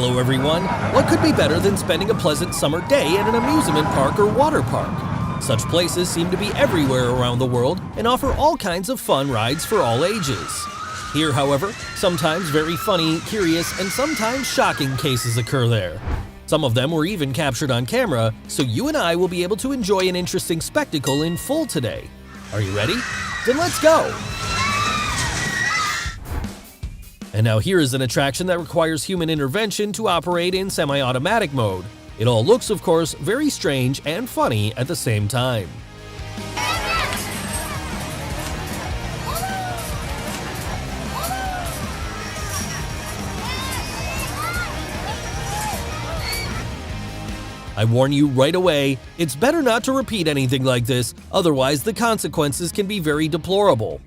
Hello everyone! What could be better than spending a pleasant summer day at an amusement park or water park? Such places seem to be everywhere around the world and offer all kinds of fun rides for all ages. Here, however, sometimes very funny, curious, and sometimes shocking cases occur there. Some of them were even captured on camera, so you and I will be able to enjoy an interesting spectacle in full today. Are you ready? Then let's go! And now here is an attraction that requires human intervention to operate in semi-automatic mode. It all looks, of course, very strange and funny at the same time. I warn you right away, it's better not to repeat anything like this, otherwise the consequences can be very deplorable.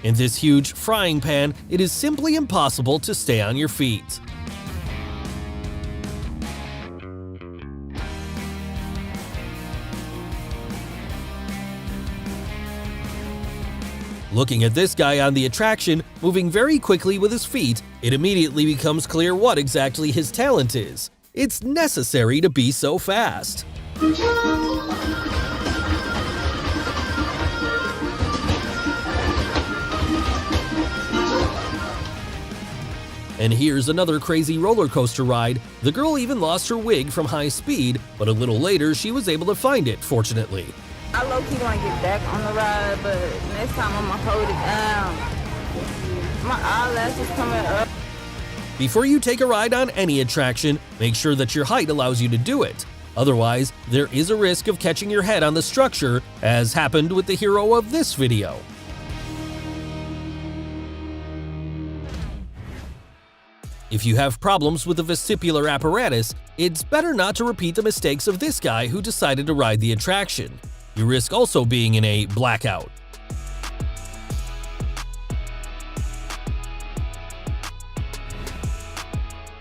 In this huge frying pan, it is simply impossible to stay on your feet. Looking at this guy on the attraction, moving very quickly with his feet, it immediately becomes clear what exactly his talent is. It's necessary to be so fast. And here's another crazy roller coaster ride. The girl even lost her wig from high speed, but a little later she was able to find it, fortunately. I low-key want to get back on the ride, but next time I'm gonna hold it down. My eyelashes coming up. Before you take a ride on any attraction, make sure that your height allows you to do it. Otherwise, there is a risk of catching your head on the structure, as happened with the hero of this video. If you have problems with the vestibular apparatus, it's better not to repeat the mistakes of this guy who decided to ride the attraction. You risk also being in a blackout.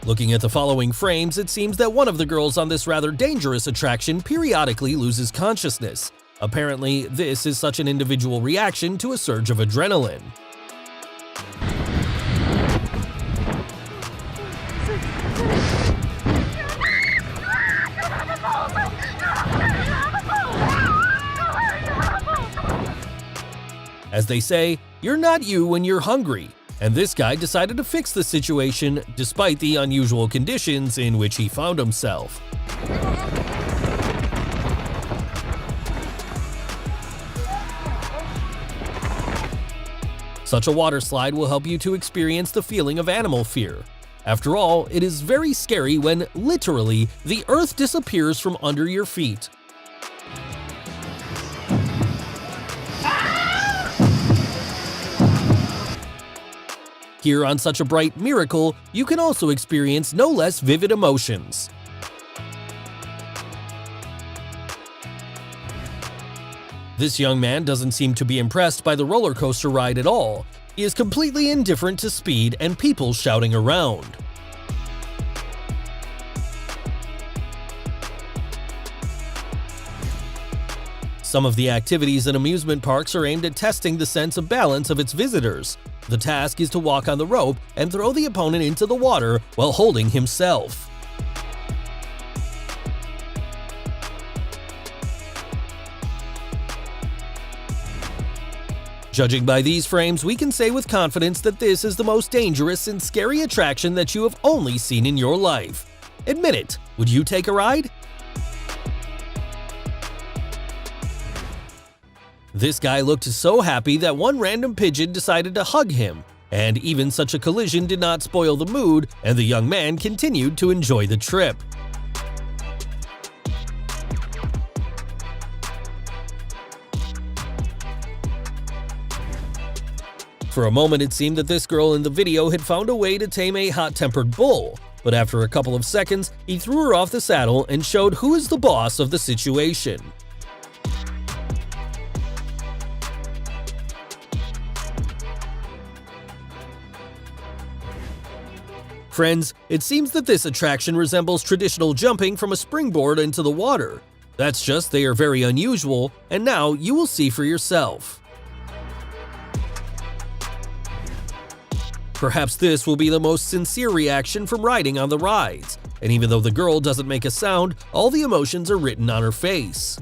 Looking at the following frames, it seems that one of the girls on this rather dangerous attraction periodically loses consciousness. Apparently, this is such an individual reaction to a surge of adrenaline. As they say, you're not you when you're hungry, and this guy decided to fix the situation despite the unusual conditions in which he found himself. Such a water slide will help you to experience the feeling of animal fear. After all, it is very scary when, literally, the earth disappears from under your feet. Here on such a bright miracle, you can also experience no less vivid emotions. This young man doesn't seem to be impressed by the roller coaster ride at all. He is completely indifferent to speed and people shouting around. Some of the activities in amusement parks are aimed at testing the sense of balance of its visitors. The task is to walk on the rope and throw the opponent into the water while holding himself. Judging by these frames, we can say with confidence that this is the most dangerous and scary attraction that you have only seen in your life. Admit it, would you take a ride? This guy looked so happy that one random pigeon decided to hug him, and even such a collision did not spoil the mood, and the young man continued to enjoy the trip. For a moment it seemed that this girl in the video had found a way to tame a hot-tempered bull, but after a couple of seconds, he threw her off the saddle and showed who is the boss of the situation. Friends, it seems that this attraction resembles traditional jumping from a springboard into the water. That's just they are very unusual, and now you will see for yourself. Perhaps this will be the most sincere reaction from riding on the rides, and even though the girl doesn't make a sound, all the emotions are written on her face.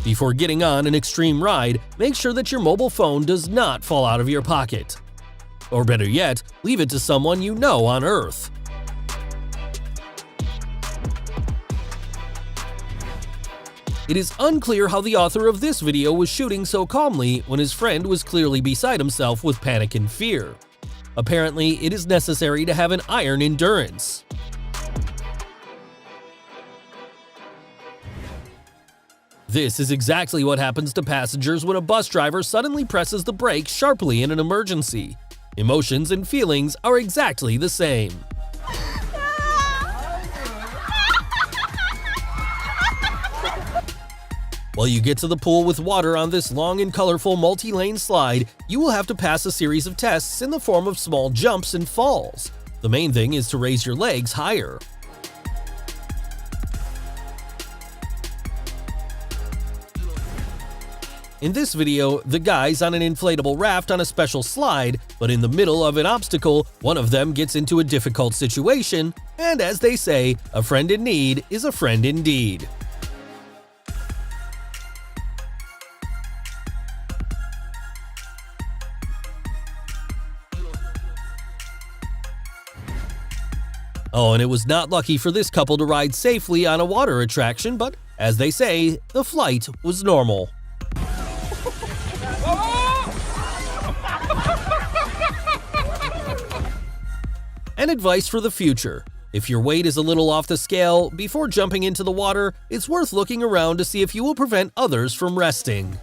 Before getting on an extreme ride, make sure that your mobile phone does not fall out of your pocket. Or better yet, leave it to someone you know on Earth. It is unclear how the author of this video was shooting so calmly when his friend was clearly beside himself with panic and fear. Apparently, it is necessary to have an iron endurance. This is exactly what happens to passengers when a bus driver suddenly presses the brake sharply in an emergency. Emotions and feelings are exactly the same. While you get to the pool with water on this long and colorful multi-lane slide, you will have to pass a series of tests in the form of small jumps and falls. The main thing is to raise your legs higher. In this video, the guy's on an inflatable raft on a special slide, but in the middle of an obstacle, one of them gets into a difficult situation, and as they say, a friend in need is a friend indeed. Oh, and it was not lucky for this couple to ride safely on a water attraction, but as they say, the flight was normal. And advice for the future: if your weight is a little off the scale, before jumping into the water, it's worth looking around to see if you will prevent others from resting.